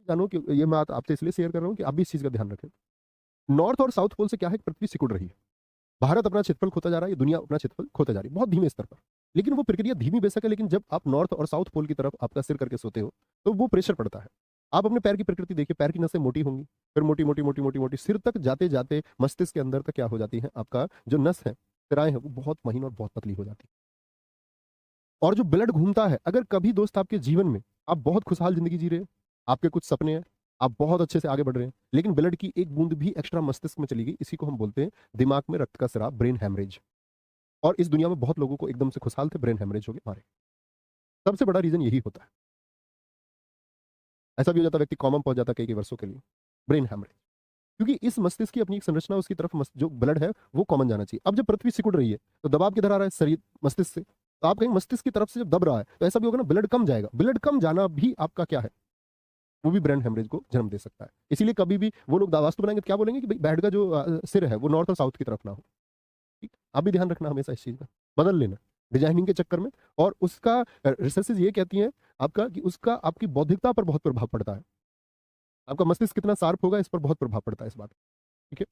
जानो कि ये मैं आपसे इसलिए शेयर कर रहा हूँ कि आप भी इस चीज़ का ध्यान रखें। नॉर्थ और साउथ पोल से क्या है कि पृथ्वी सिकुड़ रही है। भारत अपना क्षेत्रफल खोता जा रहा है, ये दुनिया अपना क्षेत्रफल खोता जा रही है, बहुत धीमे स्तर पर। लेकिन वो प्रक्रिया धीमी बेशक है, लेकिन जब आप नॉर्थ और साउथ पोल की तरफ आपका सिर करके सोते हो तो वो प्रेशर पड़ता है। आप अपने पैर की प्रकृति देखिए, पैर की नसें मोटी होंगी, फिर मोटी मोटी मोटी मोटी मोटी सिर तक जाते जाते मस्तिष्क के अंदर तक क्या हो जाती है, आपका जो नस है, सिराएं हैं, वो बहुत महीन और बहुत पतली हो जाती है। और जो ब्लड घूमता है, अगर कभी दोस्त आपके जीवन में आप बहुत खुशहाल जिंदगी जी रहे हैं, आपके कुछ सपने हैं, आप बहुत अच्छे से आगे बढ़ रहे हैं, लेकिन ब्लड की एक बूंद भी एक्स्ट्रा मस्तिष्क में चली गई, इसी को हम बोलते हैं दिमाग में रक्त का स्राव, ब्रेन हैमरेज। और इस दुनिया में बहुत लोगों को एकदम से खुशहाल थे, ब्रेन हैमरेज हो गए, मारे। सबसे बड़ा रीजन यही होता है। ऐसा भी हो जाता है व्यक्ति कॉमम पहुंच जाता है कई कई वर्षों के लिए, ब्रेन हैमरेज। क्योंकि इस मस्तिष्क की अपनी एक संरचना, उसकी तरफ जो ब्लड है वो कॉमन जाना चाहिए। अब जब पृथ्वी सिकुड़ रही है तो दबाव किधर आ रहा है, शरीर मस्तिष्क से। तो आप कहेंगे मस्तिष्क की तरफ से जब दब रहा है तो ऐसा भी होगा ना, ब्लड कम जाएगा। ब्लड कम जाना भी आपका क्या है, वो भी ब्रेन हेमरेज को जन्म दे सकता है। इसीलिए कभी भी वो लोग वास्तु बनाएंगे तो क्या बोलेंगे कि भाई बेड का जो सिर है वो नॉर्थ और साउथ की तरफ ना हो। ठीक, आप भी ध्यान रखना हमेशा इस चीज का, बदल लेना डिजाइनिंग के चक्कर में। और उसका रिसर्चेज ये कहती हैं आपका कि उसका आपकी बौद्धिकता पर बहुत प्रभाव पड़ता है। आपका मस्तिष्क कितना शार्प होगा इस पर बहुत प्रभाव पड़ता है इस बात। ठीक है।